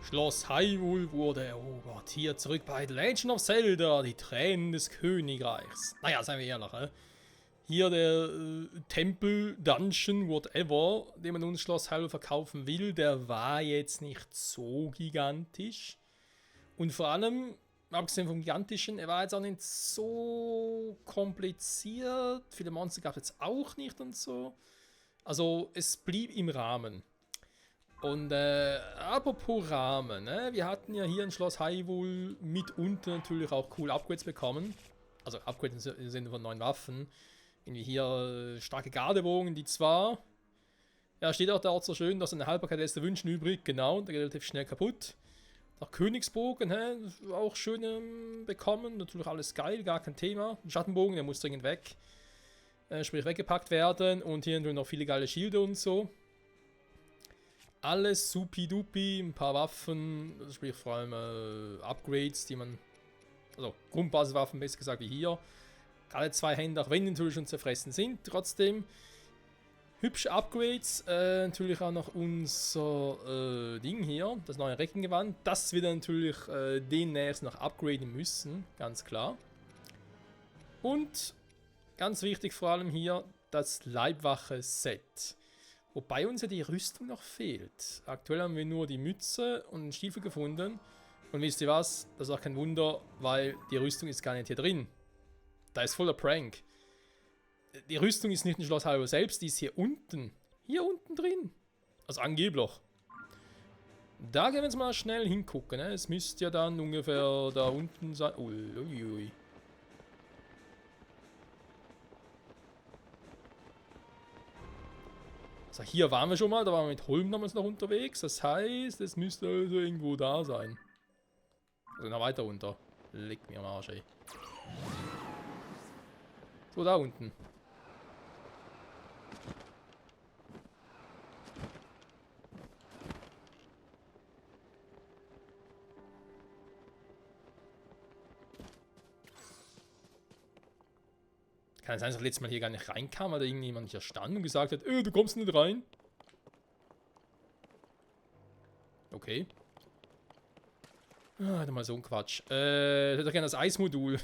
Schloss Hyrule wurde erobert. Hier zurück bei The Legend of Zelda, die Tränen des Königreichs. Naja, seien wir ehrlich, Hier der Tempel, Dungeon, whatever, den man uns Schloss Hyrule verkaufen will, der war jetzt nicht so gigantisch. Und vor allem, abgesehen vom Gigantischen, er war jetzt auch nicht so kompliziert. Viele Monster gab es jetzt auch nicht und so. Also, es blieb im Rahmen. Und apropos Rahmen, ne? Wir hatten ja hier in Schloss Hyrule mitunter natürlich auch cool Upgrades bekommen. Also Upgrades im Sinne von neuen Waffen. Irgendwie hier starke Gardebogen, die zwar... Ja, steht auch dort so schön, dass eine Haltbarkeit lässt der Wünschen übrig. Genau, der geht relativ schnell kaputt. Der Königsbogen, auch schön bekommen. Natürlich alles geil, gar kein Thema. Ein Schattenbogen, der muss dringend weg. Sprich, weggepackt werden. Und hier noch viele geile Schilde und so. Alles supi-dupi, ein paar Waffen, sprich vor allem Upgrades, die man, also Grundbasiswaffen besser gesagt wie hier. Alle zwei Hände, auch wenn die natürlich schon zerfressen sind, trotzdem hübsche Upgrades. Natürlich auch noch unser Ding hier, das neue Reckengewand, das wir dann natürlich demnächst noch upgraden müssen, ganz klar. Und ganz wichtig vor allem hier das Leibwache-Set. Wobei uns ja die Rüstung noch fehlt. Aktuell haben wir nur die Mütze und den Stiefel gefunden. Und wisst ihr was? Das ist auch kein Wunder, weil die Rüstung ist gar nicht hier drin. Da ist voller Prank. Die Rüstung ist nicht in Schloss Hyrule selbst, die ist hier unten. Hier unten drin. Also angeblich. Da gehen wir jetzt mal schnell hingucken. Ne? Es müsste ja dann ungefähr da unten sein. Uiuiui. Also hier waren wir schon mal, da waren wir mit Holm damals noch unterwegs. Das heißt, es müsste also irgendwo da sein. Also noch weiter runter. Leck mir am Arsch, ey. So, da unten. Kann es sein, dass das letzte Mal hier gar nicht reinkam, weil da irgendjemand hier stand und gesagt hat, du kommst nicht rein. Okay. Ah, mal so ein Quatsch. Ich hätte doch gerne das Eismodul.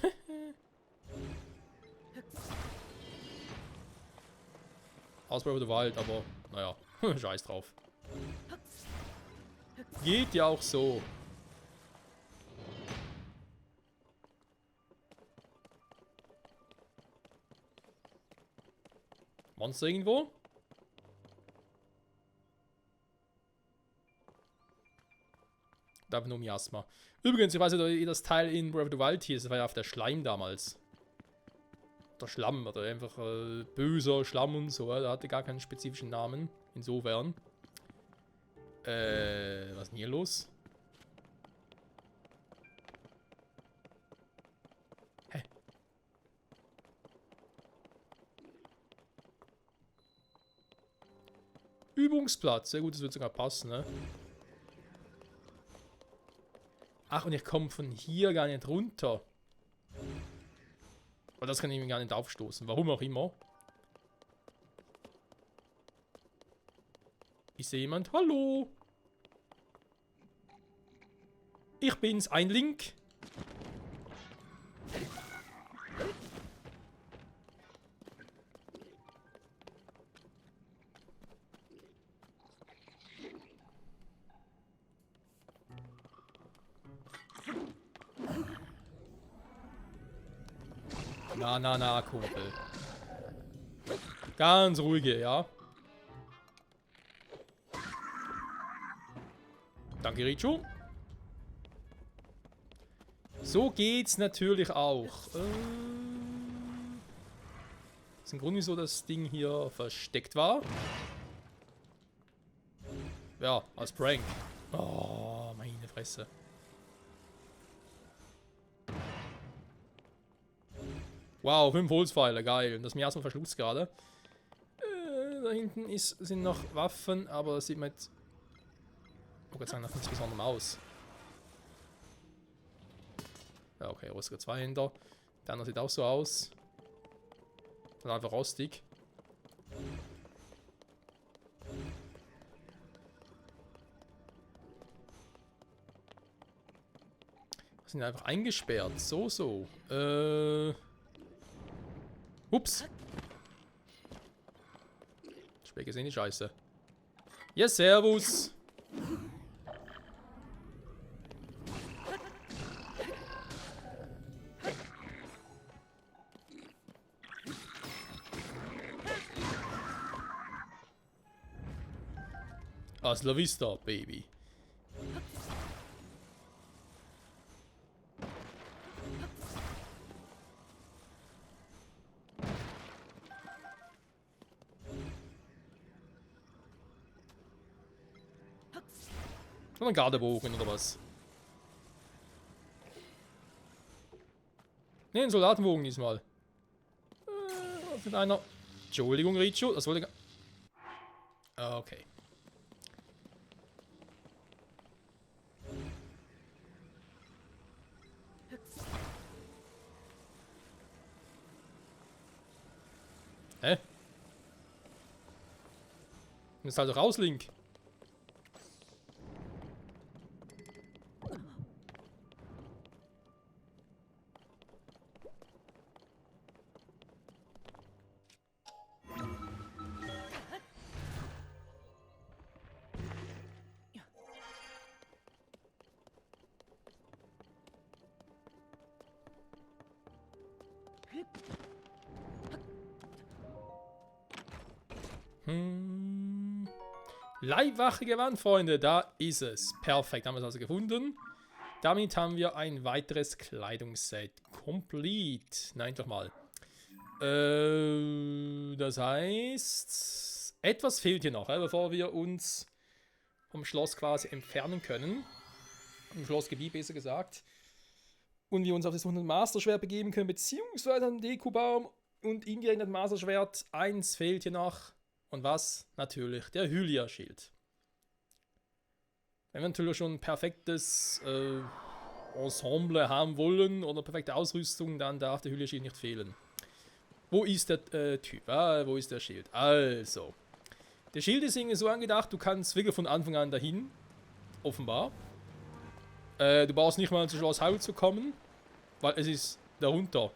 Ausbau der Wald, aber naja, scheiß drauf. Geht ja auch so. Monster irgendwo? Da nur Miasma. Übrigens, ich weiß nicht, ob ihr das Teil in Breath of the Wild hier ist. Das war ja auf der Schleim damals. Der Schlamm, oder einfach böser Schlamm und so. Der hatte gar keinen spezifischen Namen. Insofern. Was ist denn hier los? Hä? Übungsplatz. Sehr gut, das wird sogar passen, ne? Ach, und ich komme von hier gar nicht runter. Aber das kann ich mir gar nicht aufstoßen. Warum auch immer. Ich sehe jemand. Hallo. Ich bin's, ein Link. Na, Kumpel. Ganz ruhige, ja. Danke, Richu. So geht's natürlich auch. Ist im Grunde so, dass das Ding hier versteckt war. Ja, als Prank. Oh, meine Fresse. Wow, 5 Holzpfeile, geil. Das Miasma verschluckt gerade. Da hinten sind noch Waffen, aber das sieht man jetzt... Oh Gott sei Dank, nicht besonders aus. Ja, okay, rostige Zweihänder. Der andere sieht auch so aus. Dann einfach rostig. Sind einfach eingesperrt. So. Ups. Spät gesehen die Scheiße. Ja, servus. Hasta la vista, Baby. Oder ein Gardebogen oder was? Ne, ein Soldatenbogen diesmal. Mit einer. Entschuldigung, Richo, das wollte ich. Okay. Hä? Ist halt raus, Link. Leibwache gewandt, Freunde. Da ist es. Perfekt, haben wir es also gefunden. Damit haben wir ein weiteres Kleidungsset. Complete. Nein, doch mal. Das heißt, etwas fehlt hier noch, bevor wir uns vom Schloss quasi entfernen können. Im Schlossgebiet besser gesagt. Und wir uns auf das 100 Master-Schwert begeben können, beziehungsweise an den Dekubaum und indirekt ein Master-Schwert. Eins fehlt hier noch. Und was? Natürlich der Hylia-Schild. Wenn wir natürlich schon ein perfektes Ensemble haben wollen oder perfekte Ausrüstung, dann darf der Hylia-Schild nicht fehlen. Wo ist der Typ? Wo ist der Schild? Also. Der Schild ist irgendwie so angedacht, du kannst wirklich von Anfang an dahin. Offenbar. Du brauchst nicht mal zu Schloss Hyrule zu kommen, weil es ist darunter.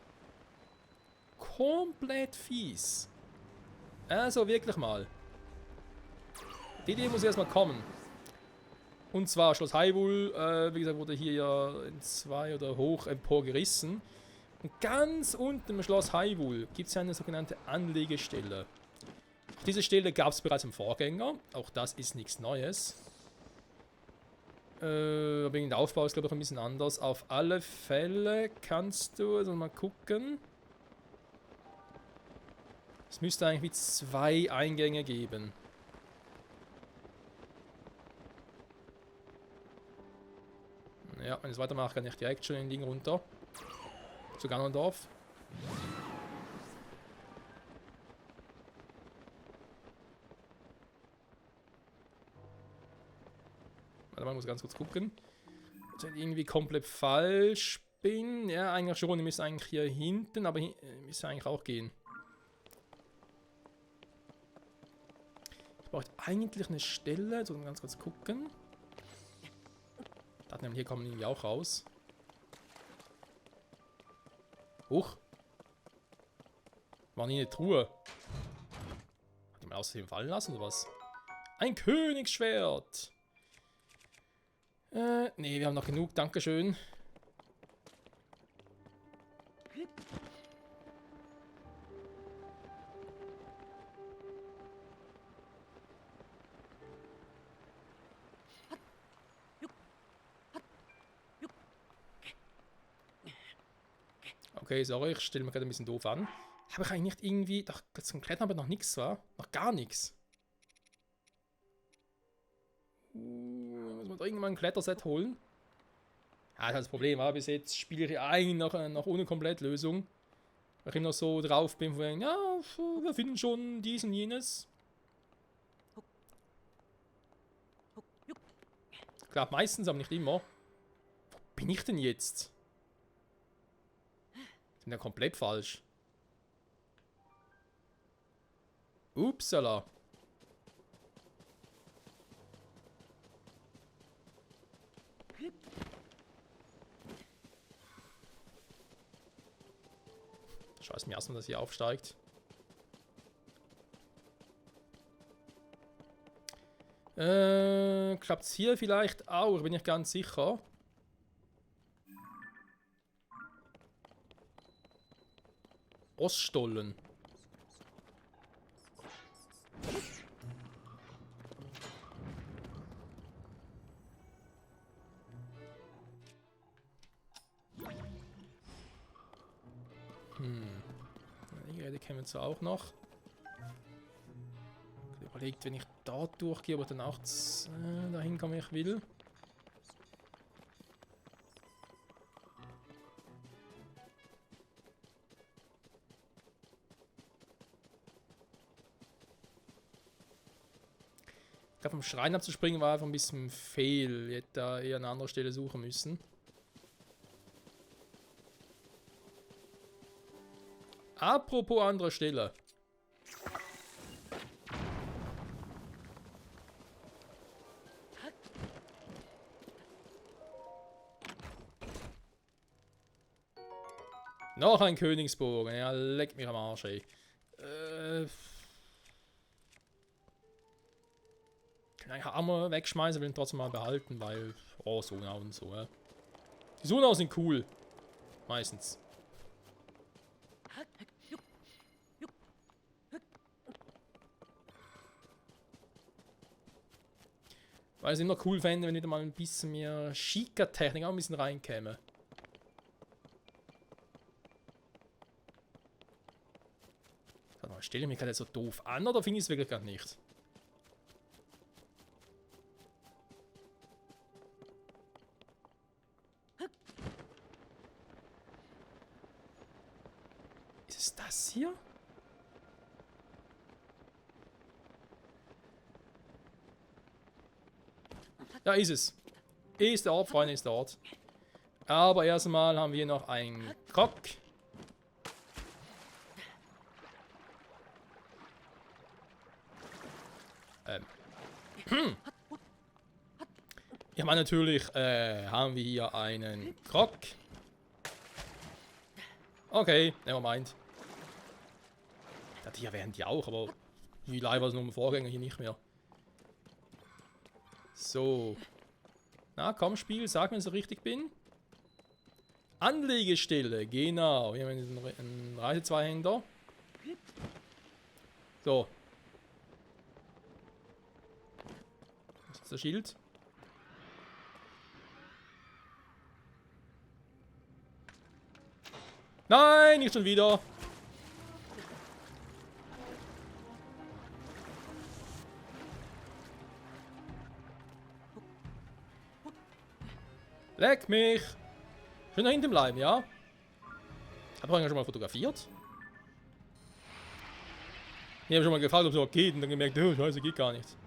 Komplett fies. Also wirklich mal. Die Idee muss erstmal kommen. Und zwar Schloss Hyrule, wie gesagt, wurde hier ja in 2 oder hoch emporgerissen. Und ganz unten im Schloss Hyrule gibt es eine sogenannte Anlegestelle. Diese Stelle gab es bereits im Vorgänger. Auch das ist nichts Neues. Wegen der Aufbau ist glaube ich ein bisschen anders. Auf alle Fälle kannst du, also mal gucken. Es müsste eigentlich 2 Eingänge geben. Ja, wenn ich es weitermache, kann ich direkt schon in den Ding runter. Zu Ganondorf. Warte mal, ich muss ganz kurz gucken. Ob ich irgendwie komplett falsch bin. Ja, eigentlich schon. Ich müsste eigentlich hier hinten, aber müsste eigentlich auch gehen. Ich brauche eigentlich eine Stelle. So, ganz kurz gucken. Hier kommen irgendwie auch raus. Huch. War nie eine Truhe. Hat die mal aus dem fallen lassen oder was? Ein Königsschwert. Nee, wir haben noch genug. Dankeschön. Okay, sorry, ich stelle mir gerade ein bisschen doof an. Habe ich eigentlich nicht irgendwie... Doch, zum Klettern aber noch nichts, war? Noch gar nichts. Muss man da irgendwann ein Kletterset holen? Ja, das ist das Problem, aber bis jetzt spiele ich eigentlich noch ohne Komplettlösung. Weil ich immer so drauf bin, von ja, wir finden schon dies und jenes. Klappt meistens, aber nicht immer. Wo bin ich denn jetzt? Bin ja komplett falsch. Upsala. Scheiß mir erstmal, dass hier aufsteigt. Klappt's hier vielleicht auch? Bin ich ganz sicher. Oststollen. Die Geräte kennen wir jetzt auch noch. Überlegt, wenn ich da durchgehe, aber dann auch dahin komme, ich will. Ich glaube, vom Schrein abzuspringen war einfach ein bisschen fehl. Ich hätte da eher eine andere Stelle suchen müssen. Apropos andere Stelle. Noch ein Königsbogen. Ja, leck mich am Arsch, ey. Kann ich Hammer wegschmeißen, will ihn trotzdem mal behalten, weil... Oh, Sonau und so, ja. Die Sonau sind cool. Meistens. Weil ich es immer cool fände, wenn wieder mal ein bisschen mehr schicker Technik auch ein bisschen reinkäme. Stelle ich mich gerade so doof an oder finde ich es wirklich gar nicht? Ist es das hier? Ja, ist es. Ist der Ort, Freunde, ist der Ort. Aber erstmal haben wir noch einen Krog. Ja, man, natürlich haben wir hier einen Krog. Okay, nevermind. Ja, die hier wären die auch, aber wie live war es nur im Vorgänger hier nicht mehr. So. Na komm, Spiel, sag mir, wenn ich so richtig bin. Anlegestelle, genau. Hier haben wir einen Reisezweihänder. So. Das ist das Schild. Nein, nicht schon wieder. Leck mich. Schön da hinten bleiben, ja? Hab ich schon mal fotografiert? Ich habe schon mal gefragt, ob es überhaupt geht und dann gemerkt, oh, scheiße, geht gar nicht.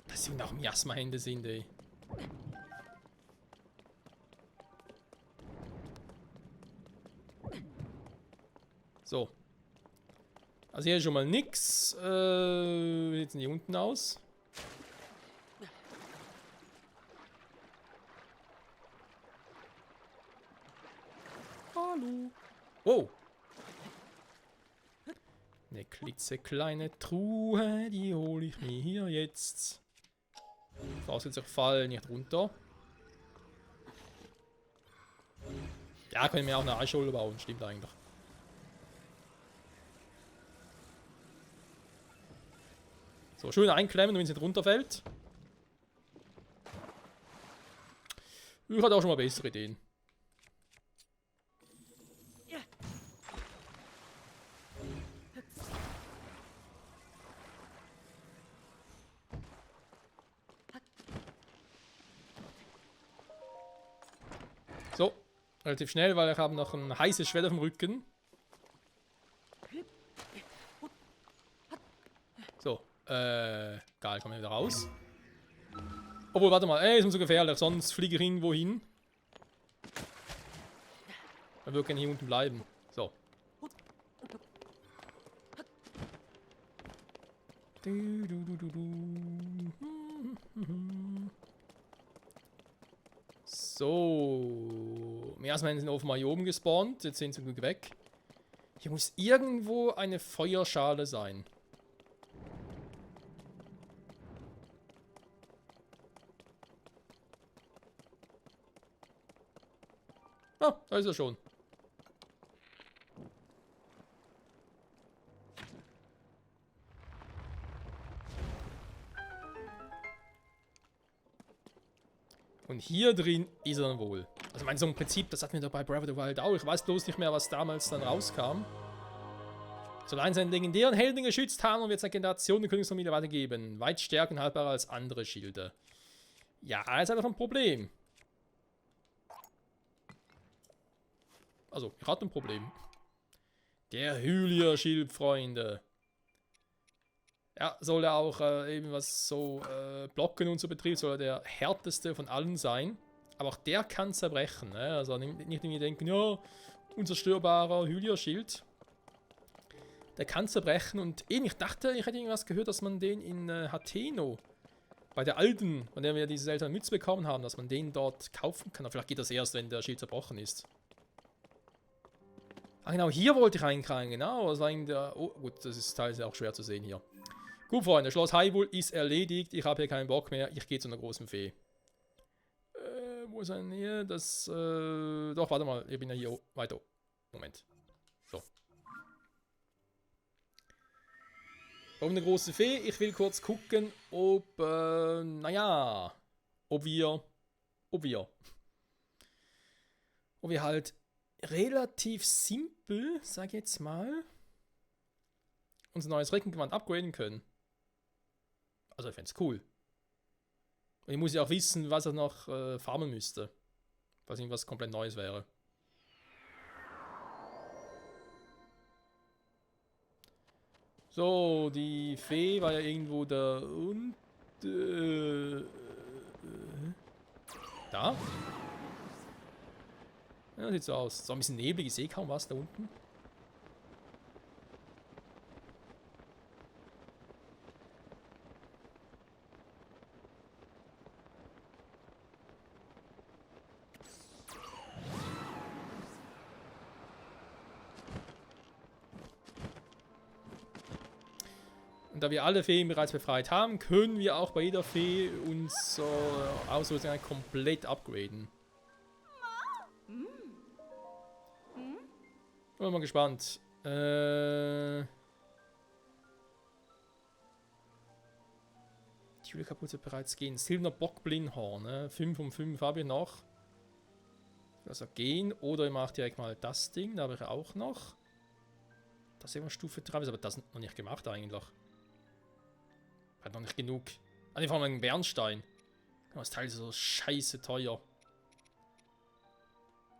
Das sind auch Miasma-Hände sind, ey. So. Also hier ist schon mal nix. Wie sieht es denn hier unten aus? Hallo. Wow. Eine klitzekleine Truhe, die hole ich mir hier jetzt. Vorausgesetzt, ich fall nicht runter. Ja, können wir auch eine Eisscholle bauen, stimmt eigentlich. So, schön einklemmen, wenn es nicht runterfällt. Ich hatte auch schon mal bessere Ideen. So, relativ schnell, weil ich habe noch ein heißes Schwert auf dem Rücken. So, geil, kommen wir wieder raus. Obwohl, warte mal, ist mir so gefährlich, sonst fliege ich irgendwo hin. Ich würde gerne hier unten bleiben. So. So. Meeresmännchen sind offenbar hier oben gespawnt. Jetzt sind sie zum Glück weg. Hier muss irgendwo eine Feuerschale sein. Ah, da ist er schon. Und hier drin ist er dann wohl. Also ich meine, so im Prinzip, das hatten wir doch bei Breath of the Wild auch. Ich weiß bloß nicht mehr, was damals dann rauskam. Solange seinen legendären Helden geschützt haben und wird seine Generation der Königsfamilie weitergeben. Weit stärker und haltbarer als andere Schilde. Ja, ist einfach ein Problem. Also, ich hatte ein Problem. Der Hylia-Schild, Freunde. Ja, soll er auch eben was so Blocken und so betrifft, soll er der härteste von allen sein. Aber auch der kann zerbrechen. Ne? Also nicht irgendwie denken, ja, unzerstörbarer Hylia-Schild. Der kann zerbrechen und eben, ich dachte, ich hätte irgendwas gehört, dass man den in Hateno, bei der alten, von der wir diese seltene Mütze bekommen haben, dass man den dort kaufen kann. Aber vielleicht geht das erst, wenn der Schild zerbrochen ist. Ah genau, hier wollte ich reinkriegen, genau. Das war der, oh gut, das ist teilweise auch schwer zu sehen hier. Gut, Freunde, Schloss Hyrule ist erledigt. Ich habe hier keinen Bock mehr. Ich gehe zu einer großen Fee. Wo ist er denn hier? Das, doch, warte mal. Ich bin ja hier weiter. Moment. So. Warum eine große Fee? Ich will kurz gucken, ob, naja, ob wir halt relativ simpel, sag ich jetzt mal, unser neues Reckengewand upgraden können. Also ich fände es cool. Und ich muss ja auch wissen, was er noch farmen müsste. Falls irgendwas komplett Neues wäre. So, die Fee war ja irgendwo da und... da? Ja, sieht so aus. So ein bisschen neblig, ich sehe kaum was da unten. Und da wir alle Feen bereits befreit haben, können wir auch bei jeder Fee unsere Ausrüstung komplett upgraden. Bin mal gespannt. Die Julikapuze bereits gehen. Silberner Bockblinhorn. Ne? 5 von 5 habe ich noch. Also gehen. Oder ich mache direkt mal das Ding. Da habe ich auch noch. Das ist immer Stufe 3. Aber das noch nicht gemacht eigentlich. Hat noch nicht genug. Einfach mal einen Bernstein. Das Teil ist so scheiße teuer.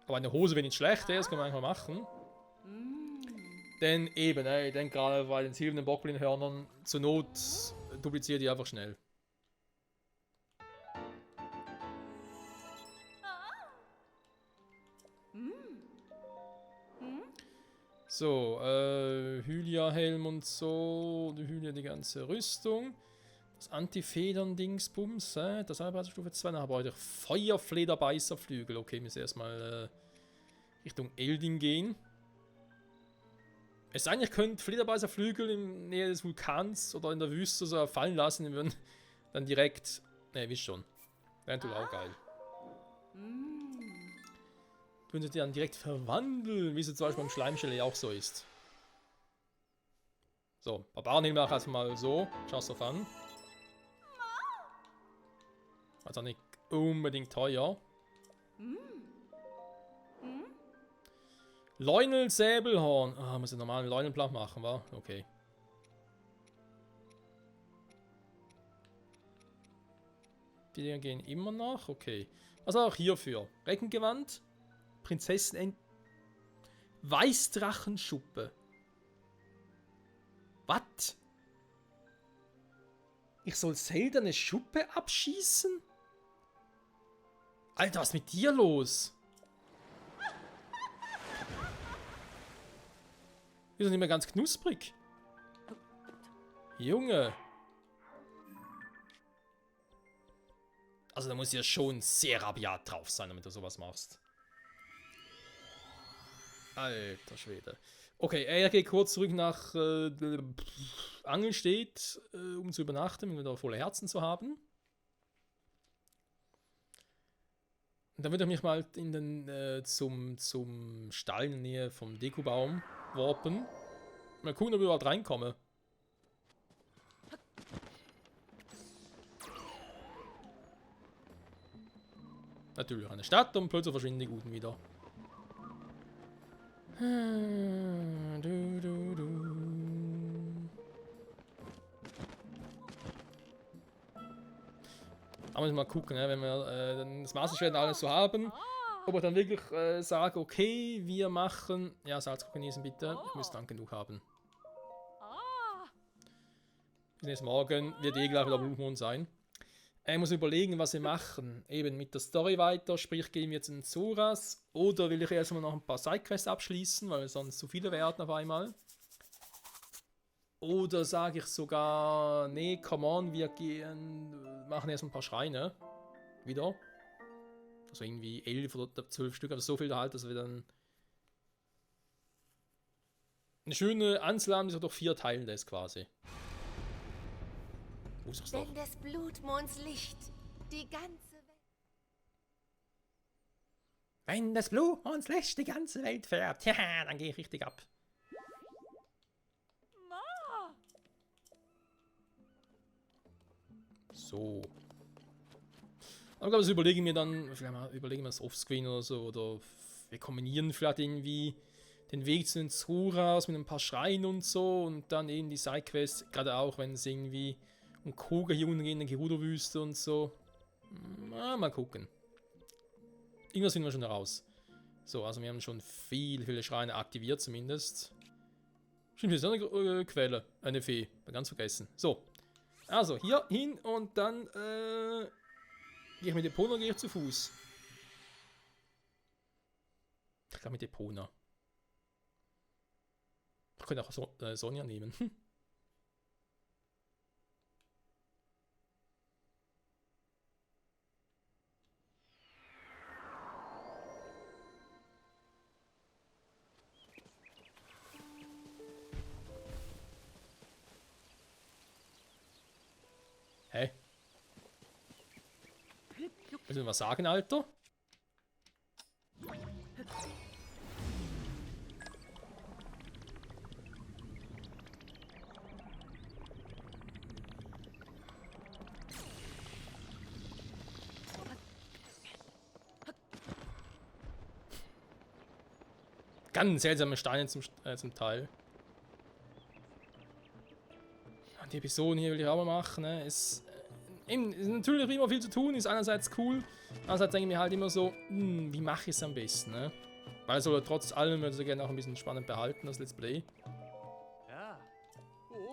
Aber eine Hose wäre nicht schlecht, das können wir einfach machen. Denn eben, ich denke gerade bei den silbernen Bockblinhörnern, zur Not dupliziert die einfach schnell. So, Hylia-Helm und so, die Hylia die ganze Rüstung. Das Anti-Federn-Dingsbums, das habe ich Stufe 2, dann habe ich Feuerflederbeißerflügel. Okay, wir müssen erstmal Richtung Eldin gehen. Es sei denn, ich könnte Flederbeißerflügel in Nähe des Vulkans oder in der Wüste so fallen lassen, die würden dann direkt. Ne, wisst schon. Wäre natürlich auch geil. Würden sie die dann direkt verwandeln, wie es zum Beispiel beim Schleimschelle auch so ist. So, Barbaren nehmen wir auch erstmal so. Just of an. Also nicht unbedingt teuer. Leunel Säbelhorn. Ah, muss ich normal einen Leunelplan machen, wa? Okay. Die Dinger gehen immer noch. Okay. Also auch hierfür. Reckengewand. Prinzessin. Weißdrachenschuppe. Was? Ich soll Zelda eine Schuppe abschießen? Alter, was ist mit dir los? Ist doch nicht mehr ganz knusprig. Junge. Also da muss ja schon sehr rabiat drauf sein, damit du sowas machst. Alter Schwede. Okay, er geht kurz zurück nach Angelstedt, um zu übernachten, um wieder volle Herzen zu haben. Und dann würde ich mich mal in den, zum Stall in der Nähe vom Dekobaum warpen. Mal gucken, ob ich überhaupt reinkomme. Natürlich eine Stadt und plötzlich verschwinden die Guten wieder. Da muss ich mal gucken, ne, wenn wir das Masterschwert alles so haben, ob ich dann wirklich sage, okay, wir machen... Ja, Salzkrug genießen bitte. Ich muss dann genug haben. Bis nächsten Morgen wird gleich wieder Blue Moon sein. Ich muss überlegen, was wir machen. Eben mit der Story weiter, sprich gehen wir jetzt in Zoras oder will ich erstmal noch ein paar Sidequests abschließen, weil sonst zu viele werden auf einmal. Oder sage ich sogar, nee, come on, wir machen erst ein paar Schreine. Wieder. Also irgendwie 11 oder 12 Stück, aber so viel halt, dass wir dann eine schöne Anzahl haben, die so durch 4 teilen lässt quasi. Wenn des Blutmonds Licht die ganze Welt... Wenn das Blutmonds Licht die ganze Welt fährt, ja, dann gehe ich richtig ab. So. Aber ich glaube, das überlegen wir dann, vielleicht mal überlegen wir das Offscreen oder so, oder wir kombinieren vielleicht irgendwie den Weg zu den Zuras mit ein paar Schreien und so und dann eben die Sidequests, gerade auch wenn es irgendwie um Koga hier unten geht in der Gerudo-Wüste und so. Mal gucken. Irgendwas finden wir schon raus. So, also wir haben schon viele Schreine aktiviert zumindest. Stimmt, hier ist eine Quelle, eine Fee, ganz vergessen. So, also hier hin und dann gehe ich mit Epona oder gehe ich zu Fuß? Ich glaube mit Epona. Ich könnte auch Sonja nehmen. Hä? Willst du was sagen, Alter? Ganz seltsame Steine zum Teil. Die Episoden hier will ich auch mal machen. Ne? Ist natürlich immer viel zu tun, ist einerseits cool, andererseits denke ich mir halt immer so, wie mache ich es am besten, ne? Weil es soll trotz allem würde ich gerne auch ein bisschen spannend behalten, das Let's Play.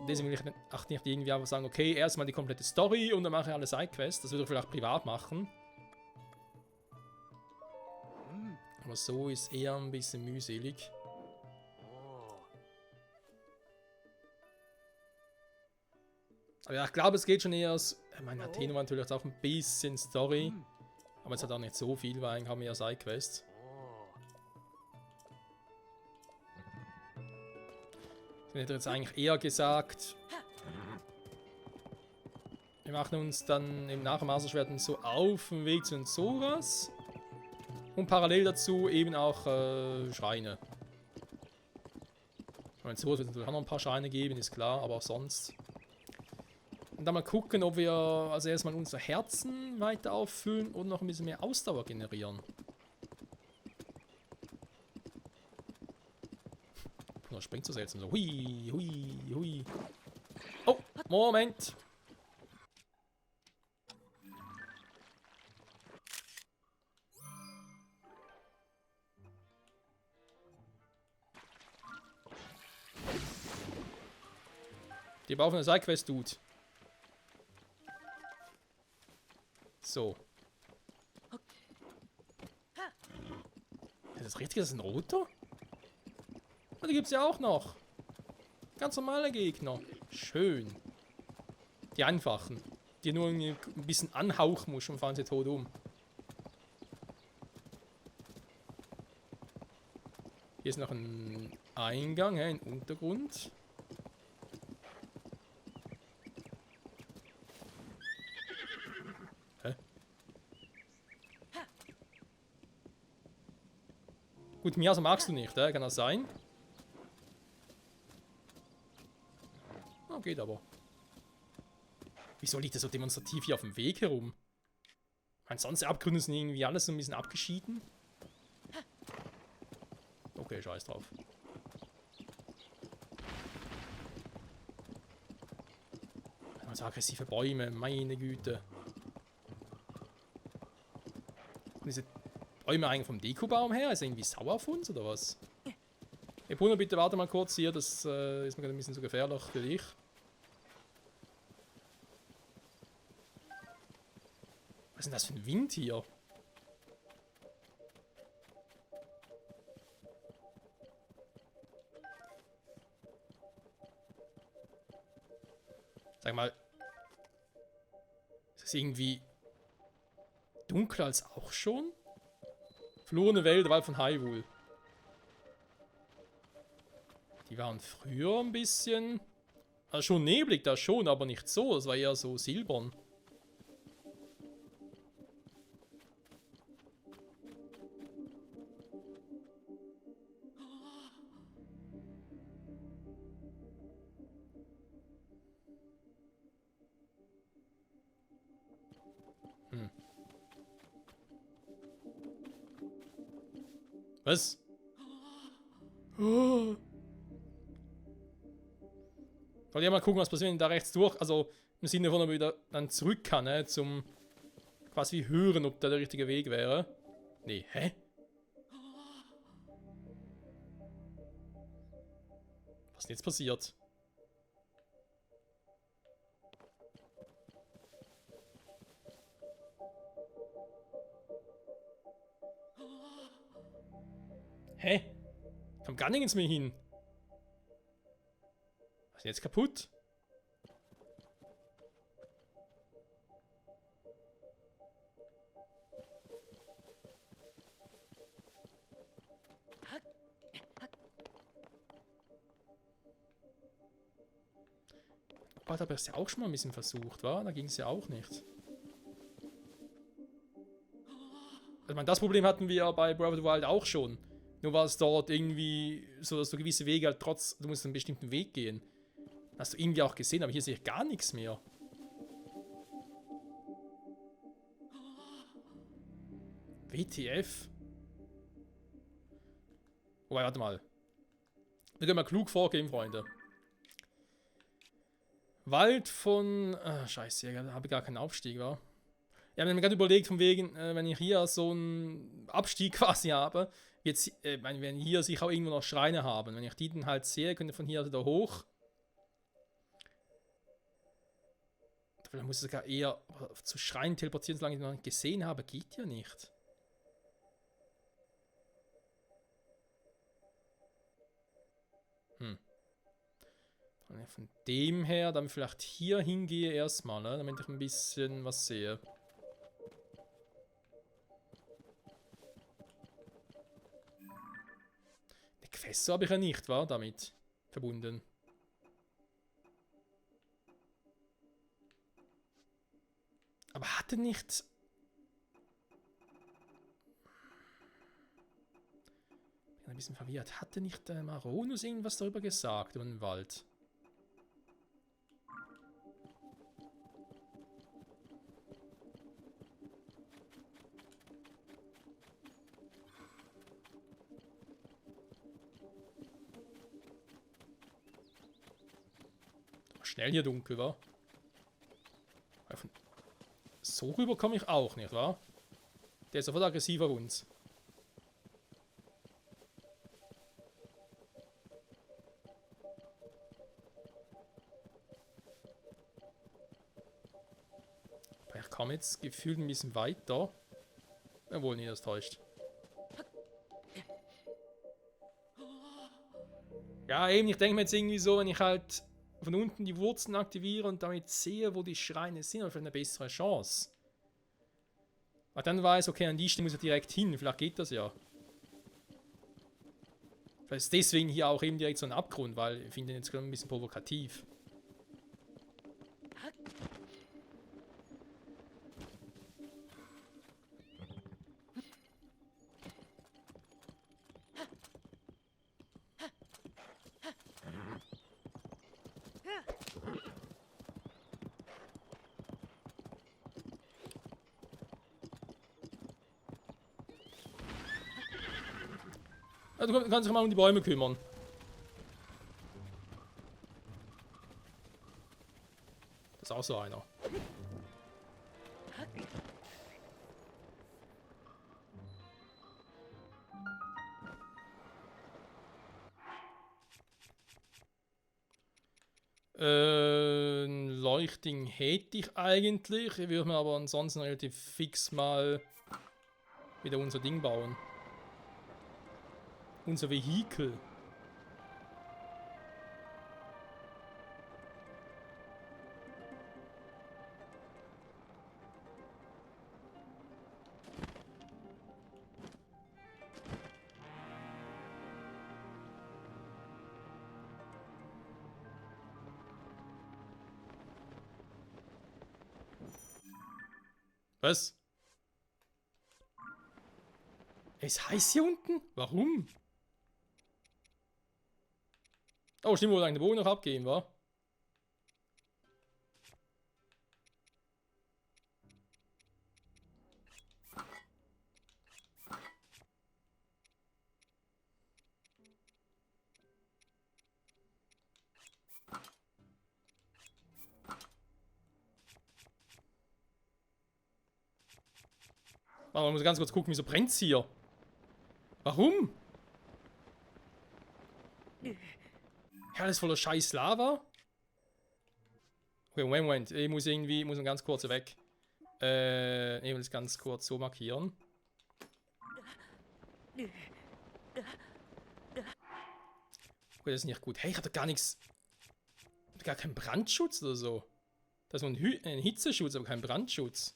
Deswegen will ich auch nicht irgendwie einfach sagen, okay, erstmal die komplette Story und dann mache ich alle Sidequests, das würde ich vielleicht privat machen. Aber so ist eher ein bisschen mühselig. Aber ja, ich glaube, es geht schon eher aus... Ich meine, Athena war natürlich auch ein bisschen Story. Aber es hat auch nicht so viel, weil eigentlich haben wir ja Sidequests. Ich hätte jetzt eigentlich eher gesagt... Wir machen uns dann im nach dem Masterschwert so auf dem Weg zu den Zoras. Und parallel dazu eben auch Schreine. Ich meine, Zoras wird es natürlich auch noch ein paar Schreine geben, ist klar, aber auch sonst... Und dann mal gucken, ob wir also erstmal unser Herzen weiter auffüllen und noch ein bisschen mehr Ausdauer generieren. Das springt so seltsam so. Hui, hui, hui. Oh, Moment. Die brauchen eine Sidequest, Dude. So. Ist das richtig? Das ist ein roter? Und die gibt es ja auch noch. Ganz normale Gegner. Schön. Die einfachen. Die nur ein bisschen anhauchen muss und fahren sie tot um. Hier ist noch ein Eingang, ein Untergrund. Hä? Gut, Miasa magst du nicht, kann das sein? Oh, geht aber. Wieso liegt er so demonstrativ hier auf dem Weg herum? Ich meine, sonst Abgründe sind irgendwie alles so ein bisschen abgeschieden. Okay, scheiß drauf. Also aggressive Bäume, meine Güte. Und diese Bäume eigentlich vom Dekobaum her? Ist er irgendwie sauer auf uns oder was? Hey Bruno, bitte warte mal kurz hier, das ist mir gerade ein bisschen zu gefährlich für dich. Was ist denn das für ein Wind hier? Sag mal, ist es irgendwie dunkler als auch schon? Verlorene Welt, Wald von Hyrule. Die waren früher ein bisschen... Also schon neblig da schon, aber nicht so. Das war eher so silbern. Was? Oh. Wollt ihr mal gucken, was passiert, wenn ich da rechts durch, also im Sinne von, ob ich wieder dann zurück kann, ne, zum quasi hören, ob da der richtige Weg wäre. Nee, hä? Was ist denn jetzt passiert? Hä? Ich komm gar nirgends mehr hin. Was ist denn jetzt kaputt? Hat aber es ja auch schon mal ein bisschen versucht, war? Da ging es ja auch nicht. Ich meine, das Problem hatten wir ja bei Breath of the Wild auch schon. Nur war es dort irgendwie so, dass du gewisse Wege halt du musst einen bestimmten Weg gehen. Hast du irgendwie auch gesehen, aber hier sehe ich gar nichts mehr. WTF? Wobei, warte mal. Wir können mal klug vorgehen, Freunde. Wald von... scheiße, da habe ich gar keinen Aufstieg, wa? Ja, ich habe mir gerade überlegt, von wegen, wenn ich hier so einen Abstieg quasi habe, jetzt, wenn hier sich auch irgendwo noch Schreine haben, wenn ich die dann halt sehe, könnte ich von hier wieder hoch. Vielleicht muss ich sogar eher zu Schreinen teleportieren, solange ich noch nicht gesehen habe, geht ja nicht. Von dem her, dann vielleicht hier hingehe erstmal, ne, damit ich ein bisschen was sehe. Eine Quest habe ich ja nicht, war damit verbunden. Aber hatte nicht... Ich bin ein bisschen verwirrt. Hatte nicht Maronus irgendwas darüber gesagt, über den Wald? Schnell hier dunkel, wa? So rüber komme ich auch nicht, wa? Der ist sofort aggressiv auf uns. Aber ich komme jetzt gefühlt ein bisschen weiter. Jawohl, nie, das täuscht. Ja, eben, ich denke mir jetzt irgendwie so, wenn ich halt von unten die Wurzeln aktiviere und damit sehe, wo die Schreine sind, habe ich vielleicht eine bessere Chance. Aber dann weiß, okay, an die Stelle muss ich direkt hin, vielleicht geht das ja. Vielleicht ist deswegen hier auch eben direkt so ein Abgrund, weil ich finde den jetzt ein bisschen provokativ. Ja, du kannst dich mal um die Bäume kümmern. Das ist auch so einer. Ein Leuchtding hätte ich eigentlich. Ich würde mir aber ansonsten relativ fix mal wieder unser Ding bauen. Unser Vehikel. Was? Es heiß hier unten? Warum? Oh, stimmt, wo wir den Bogen noch abgeben, wa? Warte, man muss ganz kurz gucken, wieso brennt's hier? Warum? Ja, alles voller scheiß Lava? Okay, Moment. Ich muss noch ganz kurz weg. Ich will es ganz kurz so markieren. Okay, das ist nicht gut. Hey, ich hatte gar nichts. Gar keinen Brandschutz oder so. Das ist nur ein Hitzeschutz, aber kein Brandschutz.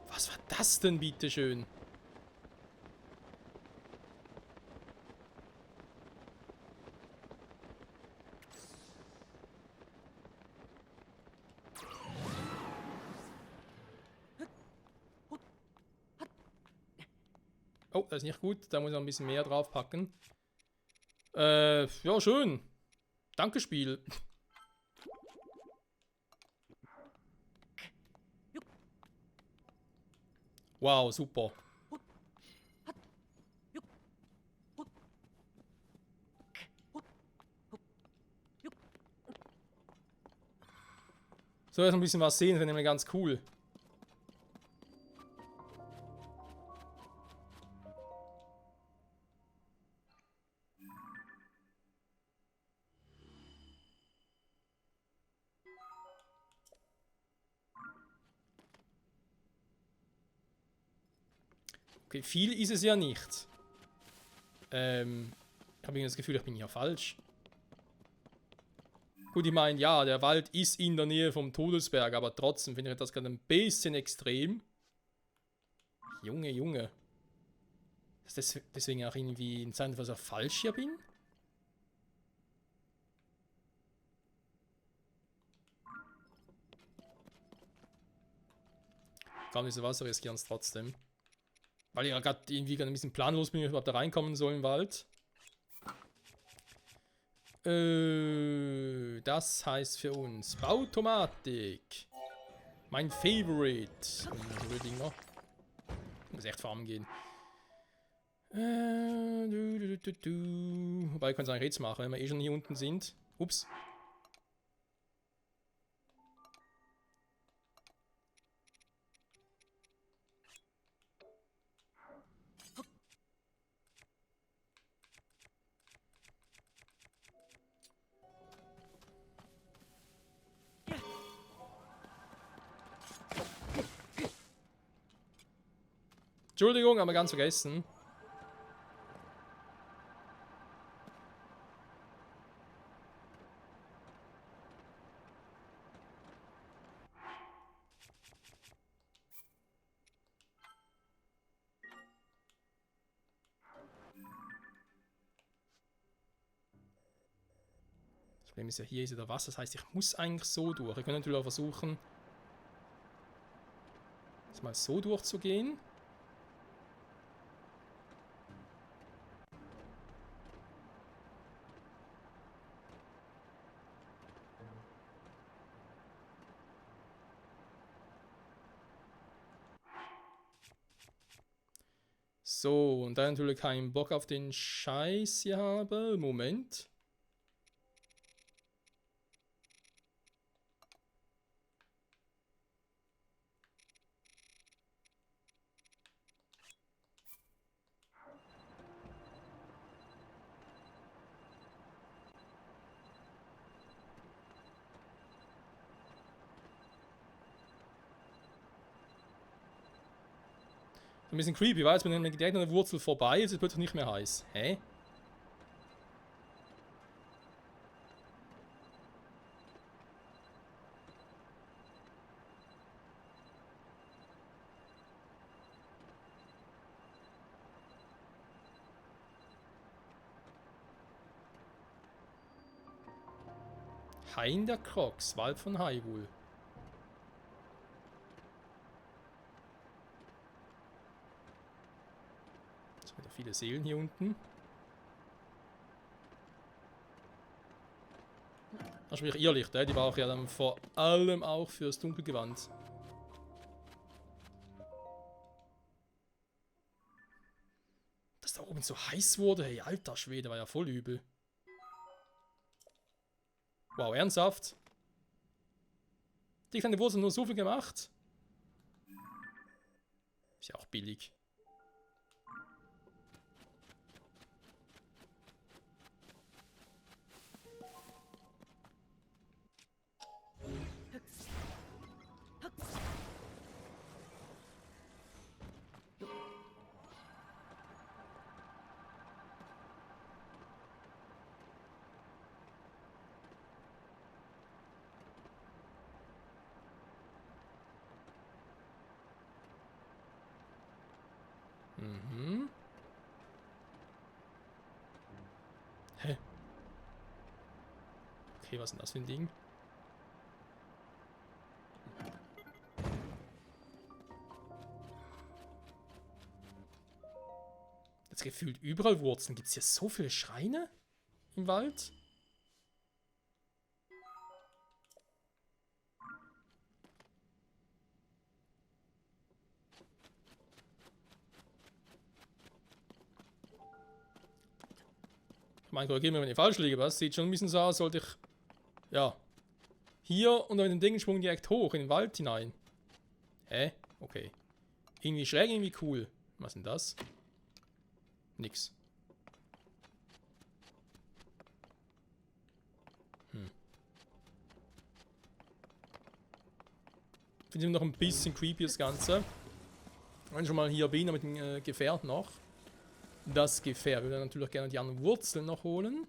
Was war das denn, bitteschön? Oh, das ist nicht gut. Da muss ich noch ein bisschen mehr draufpacken. Ja, schön. Danke, Spiel. Wow, super. So, jetzt ein bisschen was sehen, finde ich mir ganz cool. Okay, viel ist es ja nicht. Ich habe das Gefühl, ich bin ja falsch. Gut, ich meine, ja, der Wald ist in der Nähe vom Todesberg, aber trotzdem finde ich das gerade ein bisschen extrem. Junge, Junge. Ist das deswegen auch irgendwie in seinem Fall so falsch hier bin? Kann diese Wasser riskieren es trotzdem. Weil ich ja gerade irgendwie ein bisschen planlos bin, wie ich überhaupt da reinkommen soll im Wald. Das heißt für uns Bautomatik. Mein Favorite. Ich muss echt farmen gehen. Wobei, ich kann es eigentlich jetzt machen, wenn wir eh schon hier unten sind. Ups. Entschuldigung, aber ganz vergessen. Das Problem ist ja, hier ist ja der Wasser. Das heißt, ich muss eigentlich so durch. Ich könnte natürlich auch versuchen, jetzt mal so durchzugehen. So, und da ich natürlich keinen Bock auf den Scheiß hier habe. Moment. Ein bisschen creepy, weil jetzt bin ich direkt an der Wurzel vorbei, jetzt ist es plötzlich nicht mehr heiß. Hä? Hain der Crocs, Wald von Hyrule. Jetzt wieder viele Seelen hier unten. Ach, sprich Irrlicht, die brauche ich ja dann vor allem auch fürs Dunkelgewand. Dass da oben so heiß wurde, hey, alter Schwede, war ja voll übel. Wow, ernsthaft? Die kleine Wurzel nur so viel gemacht? Ist ja auch billig. Mhm. Hä? Okay, was ist denn das für ein Ding? Jetzt gefühlt überall Wurzeln. Gibt es hier so viele Schreine im Wald? Ich meine, korrigiere mich, wenn ich falsch liege, aber es sieht schon ein bisschen so aus, sollte ich... Ja. Hier und dann mit dem Dingensprung direkt hoch in den Wald hinein. Hä? Okay. Irgendwie schräg, irgendwie cool. Was ist denn das? Nix. Finde ich noch ein bisschen creepy das Ganze. Wenn ich schon mal hier bin, mit dem Gefährt noch. Das Gefährt. Wir würden natürlich gerne die anderen Wurzeln noch holen.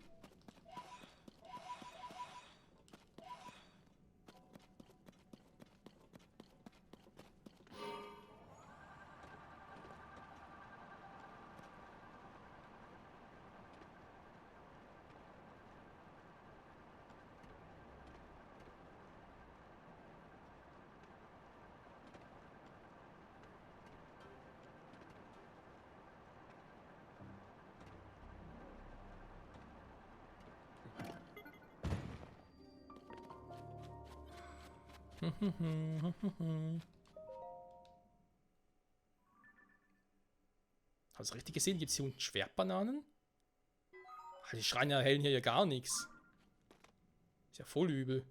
Hast du richtig gesehen? Gibt es hier unten Schwertbananen? Die Schreine erhellen hier ja gar nichts. Ist ja voll übel.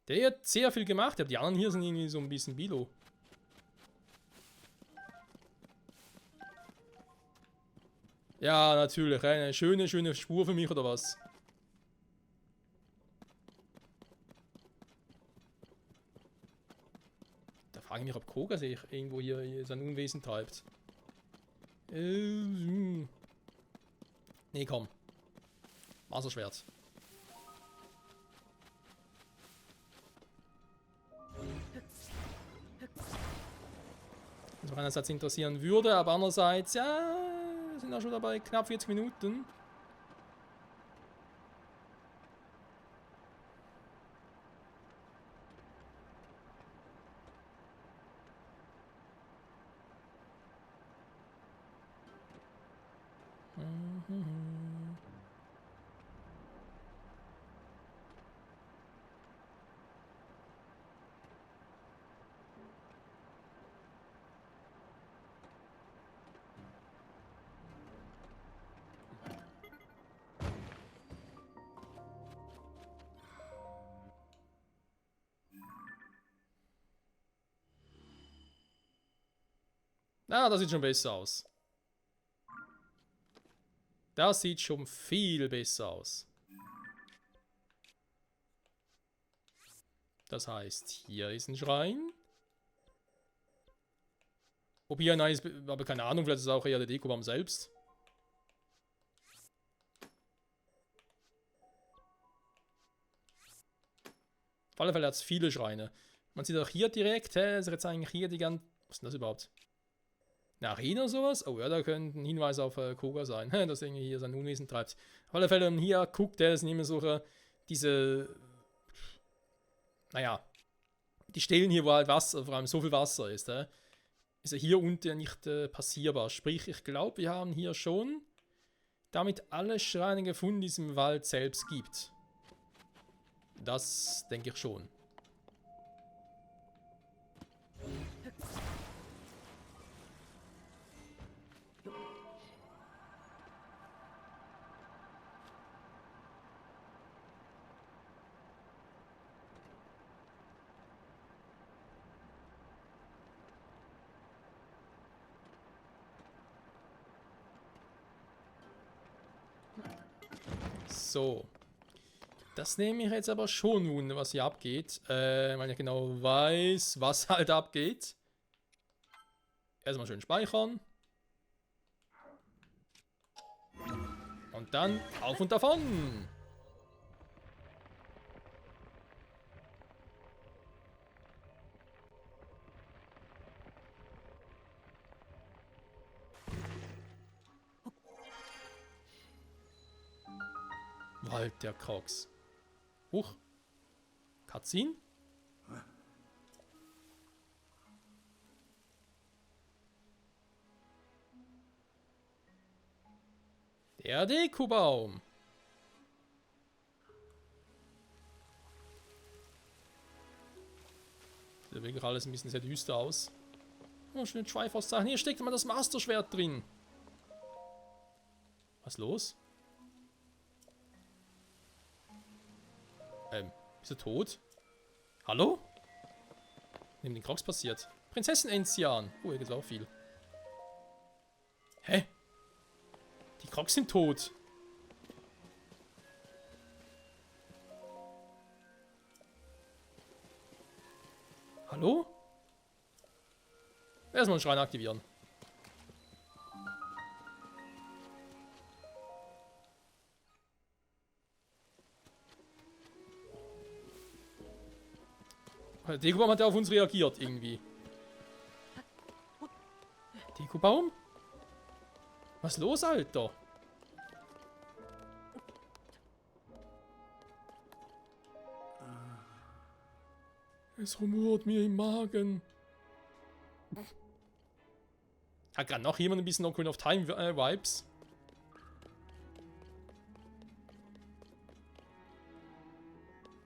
Der hat sehr viel gemacht, aber die anderen hier sind irgendwie so ein bisschen Bilo. Ja, natürlich. Eine schöne Spur für mich, oder was? frage mich, ob Koga sich irgendwo hier sein Unwesen treibt. Nee, komm. Wasserschwert. Was mich einerseits interessieren würde, aber andererseits, ja, wir sind auch schon dabei, knapp 40 Minuten. Na, das sieht schon besser aus. Das sieht schon viel besser aus. Das heißt, hier ist ein Schrein. Ob hier ein ist, aber keine Ahnung, vielleicht ist es auch eher der Dekobaum selbst. Auf alle Fälle hat es viele Schreine. Man sieht auch hier direkt, ist jetzt eigentlich hier die ganze... Was ist denn das überhaupt? Eine Arena oder sowas? Oh ja, da könnte ein Hinweis auf Koga sein, dass er irgendwie hier sein Unwesen treibt. Auf alle Fälle, wenn man hier guckt, sind immer so diese... Naja, die Stellen hier, wo halt Wasser, vor allem so viel Wasser ist, ist ja hier unten nicht passierbar. Sprich, ich glaube, wir haben hier schon damit alle Schreine gefunden, die es im Wald selbst gibt. Das denke ich schon. So. Das nehme ich jetzt aber schon wunder, was hier abgeht. Weil ich genau weiß, was halt abgeht. Erstmal schön speichern. Und dann auf und davon. Wald der Krox. Huch. Cutscene? Der Dekobaum. Sieht wirklich alles ein bisschen sehr düster aus. Oh, schön Schweifauszeichen. Hier steckt mal das Masterschwert drin. Was los? Ist er tot? Hallo? Neben den Krox passiert. Prinzessin Enzian. Oh, hier geht's auch viel. Hä? Die Krox sind tot. Hallo? Erstmal einen Schrein aktivieren. Der Dekobaum hat ja auf uns reagiert, irgendwie. Dekobaum? Was ist los, Alter? Es rumort mir im Magen. Hat gerade noch jemand ein bisschen Ocarina of Time Vibes?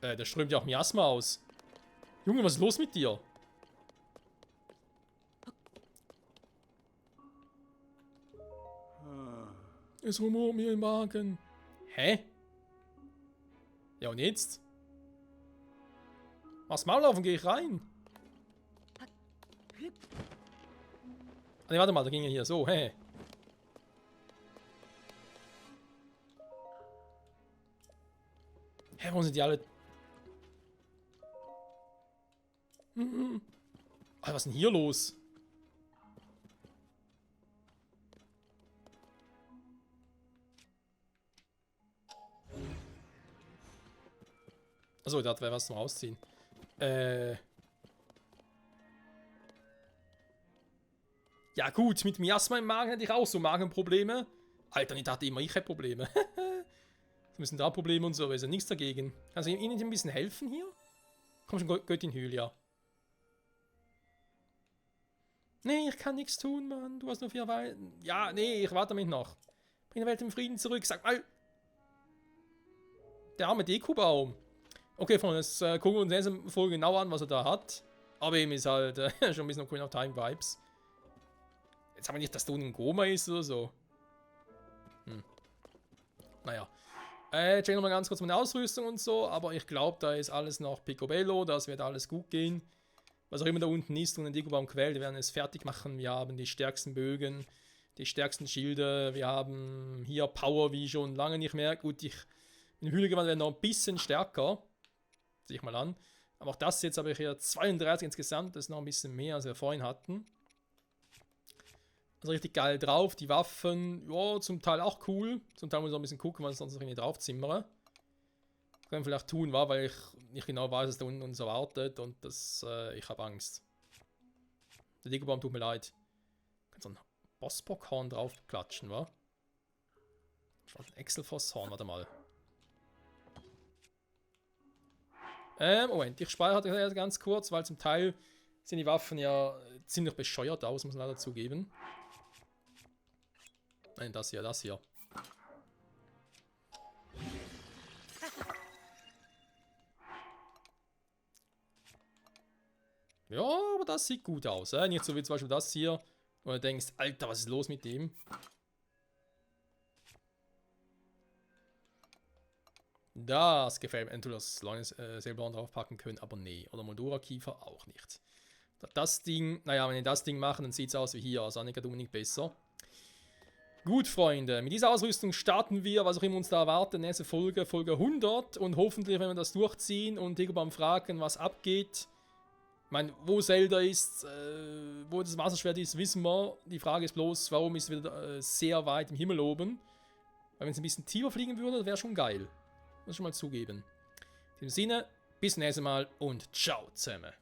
Da strömt ja auch Miasma aus. Junge, was ist los mit dir? Es rumort mir im Magen. Hä? Ja, und jetzt? Mach's Maul auf und geh ich rein. Ah, ne, warte mal, da ging er hier so, hä? Hä, warum sind die alle... was ist denn hier los? Achso, da wäre was zum Rausziehen. Ja gut, mit Miasma im Magen hätte ich auch so Magenprobleme. Alter, ich dachte immer, ich hätte Probleme. Was müssen da Probleme und so, ist ja nichts dagegen. Kannst du Ihnen ein bisschen helfen hier? Komm schon, Göttin Hylia. Nee, ich kann nichts tun, Mann. Du hast nur 4 Weiden. Ja, nee, ich warte damit noch. Bring die Welt im Frieden zurück. Sag mal. Der arme Dekubaum. Okay, Freunde, jetzt gucken wir uns in dieser Folge genau an, was er da hat. Aber eben ist halt schon ein bisschen Queen of Time Vibes. Jetzt haben wir nicht, dass du ein Goma ist oder so. Naja. Checken wir mal ganz kurz meine Ausrüstung und so. Aber ich glaube, da ist alles noch Picobello. Das wird alles gut gehen. Was auch immer da unten ist und den Dekubaum quält, wir werden es fertig machen. Wir haben die stärksten Bögen, die stärksten Schilde. Wir haben hier Power wie schon lange nicht mehr. Gut, ich in Hühlegewand werden noch ein bisschen stärker. Sehe ich mal an. Aber auch das jetzt habe ich hier 32 insgesamt. Das ist noch ein bisschen mehr, als wir vorhin hatten. Also richtig geil drauf. Die Waffen, ja, zum Teil auch cool. Zum Teil muss ich auch ein bisschen gucken, was ich sonst noch irgendwie drauf zimmere. Können wir vielleicht tun, weil ich nicht genau weiß, was da unten uns erwartet. Und das, ich habe Angst. Der Dekubaum tut mir leid. Ich kann so ein Bossbockhorn drauf klatschen, wa? Schon ein Exelfosshorn, warte mal. Moment, ich speichere ganz kurz, weil zum Teil sehen die Waffen ja ziemlich bescheuert aus, muss man leider zugeben. Nein, das hier, das hier. Ja, aber das sieht gut aus. Nicht so wie zum Beispiel das hier, wo du denkst, Alter, was ist los mit dem? Das gefällt mir. Entweder das Säbelhorn draufpacken können, aber nee. Oder Moldura-Kiefer auch nicht. Das Ding, naja, wenn wir das Ding machen, dann sieht es aus wie hier. Also nicht unbedingt besser. Gut, Freunde. Mit dieser Ausrüstung starten wir, was auch immer uns da erwartet. Nächste Folge, Folge 100. Und hoffentlich, wenn wir das durchziehen und Dekubaum fragen, was abgeht. Ich meine, wo Zelda ist, wo das Wasserschwert ist, wissen wir. Die Frage ist bloß, warum ist es wieder sehr weit im Himmel oben? Weil wenn es ein bisschen tiefer fliegen würde, wäre schon geil. Muss ich schon mal zugeben. In dem Sinne, bis zum nächsten Mal und ciao zusammen.